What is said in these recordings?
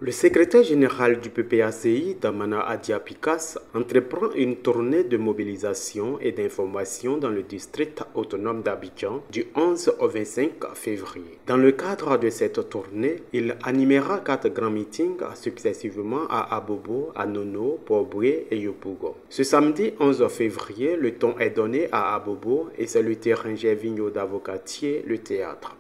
Le secrétaire général du PPACI, Damana Adia Pikas, entreprend une tournée de mobilisation et d'information dans le district autonome d'Abidjan du 11 au 25 février. Dans le cadre de cette tournée, il animera 4 grands meetings successivement à Abobo, Anono, Port-Boué et Yopougon. Ce samedi 11 février, le ton est donné à Abobo et c'est le terrain Gervinho d'Avocatier, le théâtre.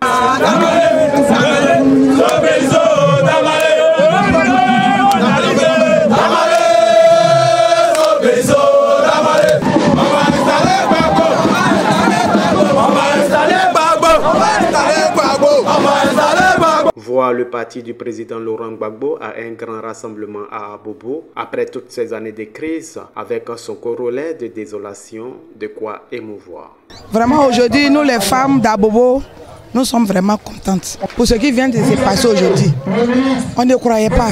Voir le parti du président Laurent Gbagbo à un grand rassemblement à Abobo après toutes ces années de crise avec son corollaire de désolation, de quoi émouvoir. Vraiment aujourd'hui, nous les femmes d'Abobo, nous sommes vraiment contentes pour ce qui vient de se passer aujourd'hui. On ne croyait pas.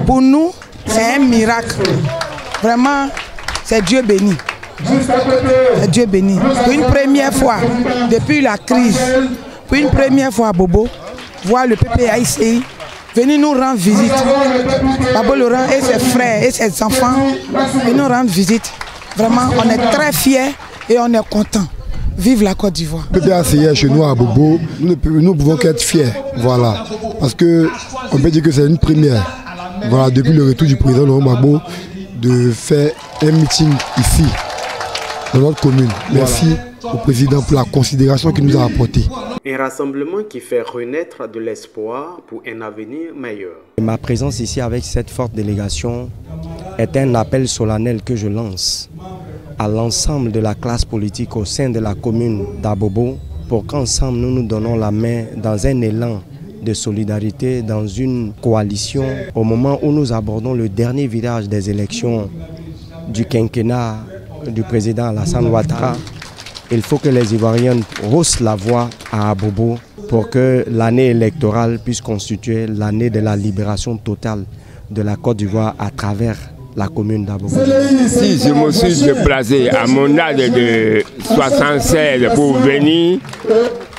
Pour nous, c'est un miracle. Vraiment, c'est Dieu béni. C'est Dieu béni. Pour une première fois, depuis la crise, pour une première fois, Bobo, voir le PPACI venir nous rendre visite. Babo Laurent et ses frères et ses enfants venir nous rendre visite. Vraiment, on est très fiers et on est contents. Vive la Côte d'Ivoire. Le PPACI est chez nous à Bobo, nous ne pouvons qu'être fiers. Voilà. Parce qu'on peut dire que c'est une première. Voilà, depuis le retour du président Laurent Gbagbo, de faire un meeting ici, dans notre commune. Merci au président pour la considération qu'il nous a apportée. Un rassemblement qui fait renaître de l'espoir pour un avenir meilleur. Ma présence ici avec cette forte délégation est un appel solennel que je lance à l'ensemble de la classe politique au sein de la commune d'Abobo pour qu'ensemble nous nous donnons la main dans un élan de solidarité, dans une coalition au moment où nous abordons le dernier virage des élections du quinquennat du président Alassane Ouattara. Il faut que les Ivoiriens haussent la voix à Abobo pour que l'année électorale puisse constituer l'année de la libération totale de la Côte d'Ivoire à travers la commune d'Abobo. Si je me suis déplacé à mon âge de 76 pour venir,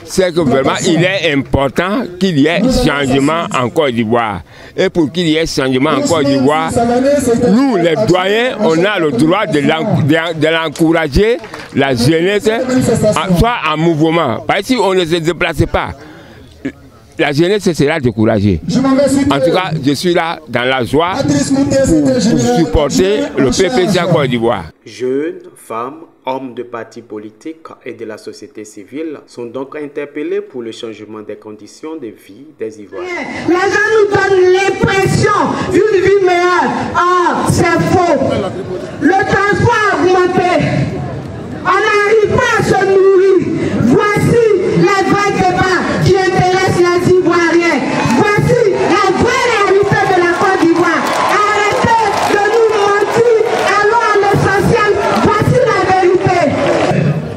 c'est que vraiment il est important qu'il y ait changement en Côte d'Ivoire. Et pour qu'il y ait changement en Côte d'Ivoire, nous les doyens, on a le droit de l'encourager, la jeunesse, soit en mouvement. Parce que si on ne se déplace pas, la jeunesse sera découragée. En tout cas, je suis là dans la joie pour supporter le PPC en Côte d'Ivoire. Jeunes, femmes, hommes de partis politiques et de la société civile sont donc interpellés pour le changement des conditions de vie des Ivoiriens. Les gens nous donnent l'impression d'une vie meilleure. Ah, c'est faux. Le transport a augmenté. On n'arrive pas à se nourrir. Voici les vrais débats qui intéressent les Ivoiriens. Voici la vraie réalité de la Côte d'Ivoire. Arrêtez de nous mentir. Allons à l'essentiel. Voici la vérité.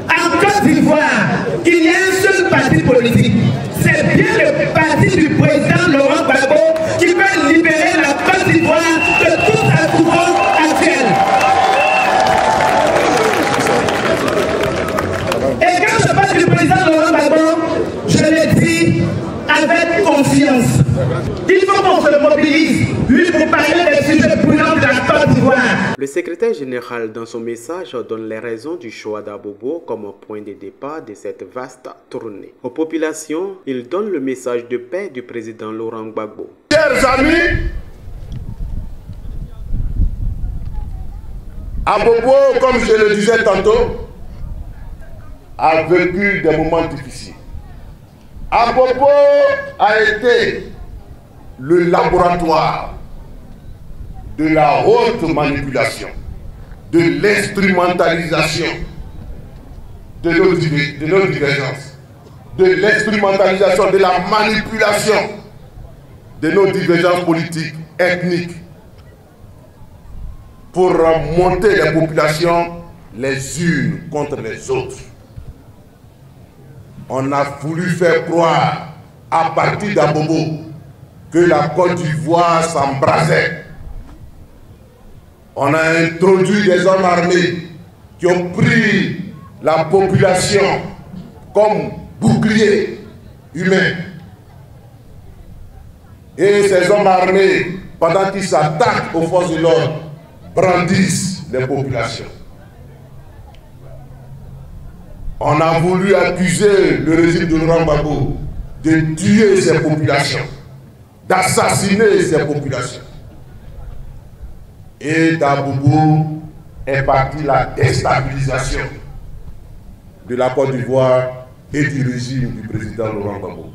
En Côte d'Ivoire, il y a un seul parti politique. C'est bien le parti du président Laurent Gbagbo qui veut libérer la Côte d'Ivoire de toute sa souffrance actuelle. Et quand je parle du président Laurent Gbagbo, je le dis avec confiance. Il faut qu'on se mobilise, lui, pour parler des sujets brûlants de la Côte d'Ivoire. Le secrétaire général, dans son message, donne les raisons du choix d'Abobo comme point de départ de cette vaste tournée. Aux populations, il donne le message de paix du président Laurent Gbagbo. Chers amis, Abobo, comme je le disais tantôt, a vécu des moments difficiles. Abobo a été le laboratoire de la haute manipulation, de l'instrumentalisation de nos divergences, de l'instrumentalisation, de la manipulation de nos divergences politiques, ethniques, pour monter les populations les unes contre les autres. On a voulu faire croire à partir d'Abobo que la Côte d'Ivoire s'embrasait. On a introduit des hommes armés qui ont pris la population comme bouclier humain. Et ces hommes armés, pendant qu'ils s'attaquent aux forces de l'ordre, brandissent les populations. On a voulu accuser le régime de Laurent Gbagbo de tuer ces populations, d'assassiner ces populations. Et d'Abobo est partie la déstabilisation de la Côte d'Ivoire et du régime du président Laurent Gbagbo.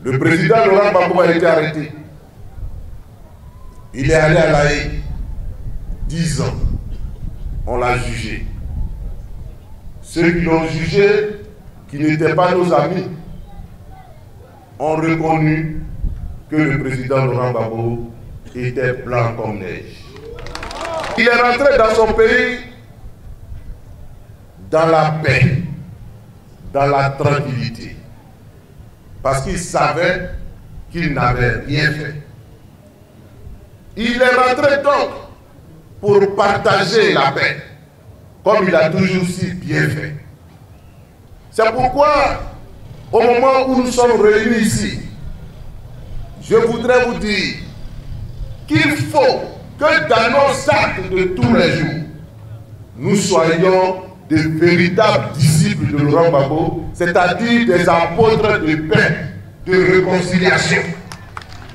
Le président Laurent Gbagbo a été arrêté. Il est allé à La Haye, 10 ans. On l'a jugé. Ceux qui l'ont jugé, qui n'étaient pas nos amis, ont reconnu que le président Laurent Gbagbo était blanc comme neige. Il est rentré dans son pays dans la paix, dans la tranquillité, parce qu'il savait qu'il n'avait rien fait. Il est rentré donc pour partager la paix, comme il a toujours si bien fait. C'est pourquoi, au moment où nous sommes réunis ici, je voudrais vous dire qu'il faut que dans nos actes de tous les jours, nous soyons des véritables disciples de Laurent Gbagbo, c'est-à-dire des apôtres de paix, de réconciliation.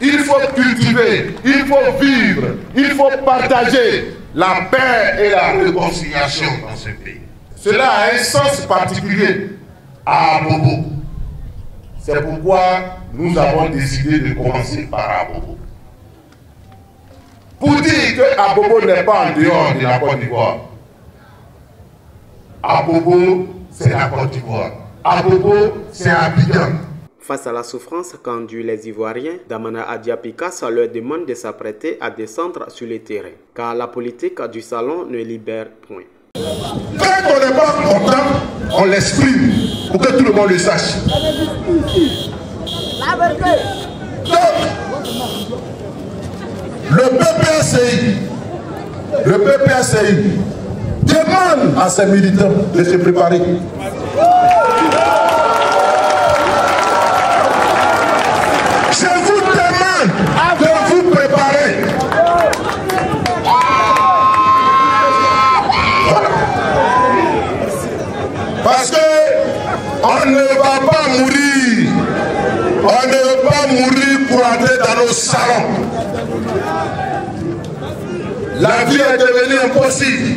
Il faut cultiver, il faut vivre, il faut partager la paix et la réconciliation dans ce pays. Cela a un sens particulier à Abobo. C'est pourquoi nous avons décidé de commencer par Abobo. Pour dire que Abobo n'est pas en dehors de la Côte d'Ivoire. Abobo, c'est la Côte d'Ivoire. Abobo, c'est Abidjan. Face à la souffrance qu'endurent les Ivoiriens, Damana Adja Picasse leur demande de s'apprêter à descendre sur le terrain, car la politique du salon ne libère point. Quand on n'est pas content, on l'exprime pour que tout le monde le sache. Donc, le PPACI demande à ses militants de se préparer. Je vous demande de vous préparer. Parce que on ne va pas mourir. On ne va pas mourir pour entrer dans nos salons. La vie est devenue impossible.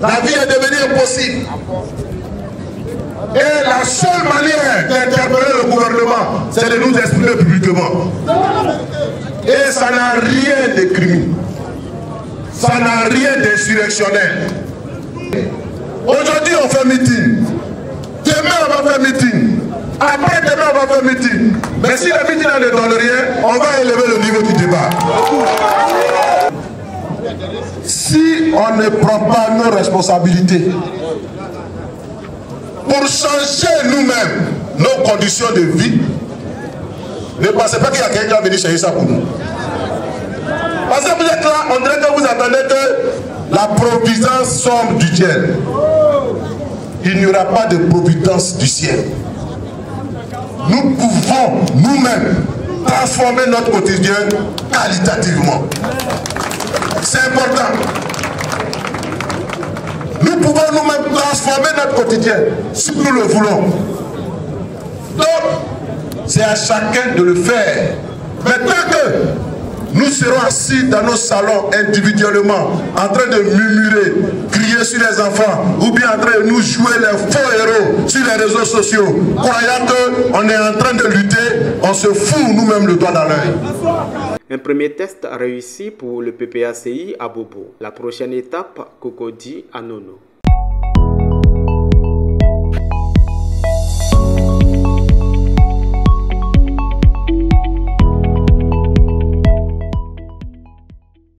La vie est devenue impossible. Et la seule manière d'interpeller le gouvernement, c'est de nous exprimer publiquement. Et ça n'a rien de criminel. Ça n'a rien d'insurrectionnel. Aujourd'hui, on fait meeting. Demain, on va faire meeting. Après, demain, on va faire meeting. Mais si le meeting ne donne rien, on va élever le niveau du débat. Si on ne prend pas nos responsabilités pour changer nous-mêmes nos conditions de vie, ne pensez pas qu'il y a quelqu'un qui va venir chercher ça pour nous. Parce que vous êtes là, on dirait que vous attendez que la providence sombre du ciel. Il n'y aura pas de providence du ciel. Nous pouvons nous-mêmes transformer notre quotidien qualitativement. C'est important. Nous pouvons nous-mêmes transformer notre quotidien si nous le voulons. Donc, c'est à chacun de le faire. Mais tant que nous serons assis dans nos salons individuellement, en train de murmurer, crier sur les enfants, ou bien en train de nous jouer les faux héros sur les réseaux sociaux, croyant qu'on est en train de lutter, on se fout nous-mêmes le doigt dans l'œil. Un premier test réussi pour le PPACI à Bobo. La prochaine étape, Cocody à Nono.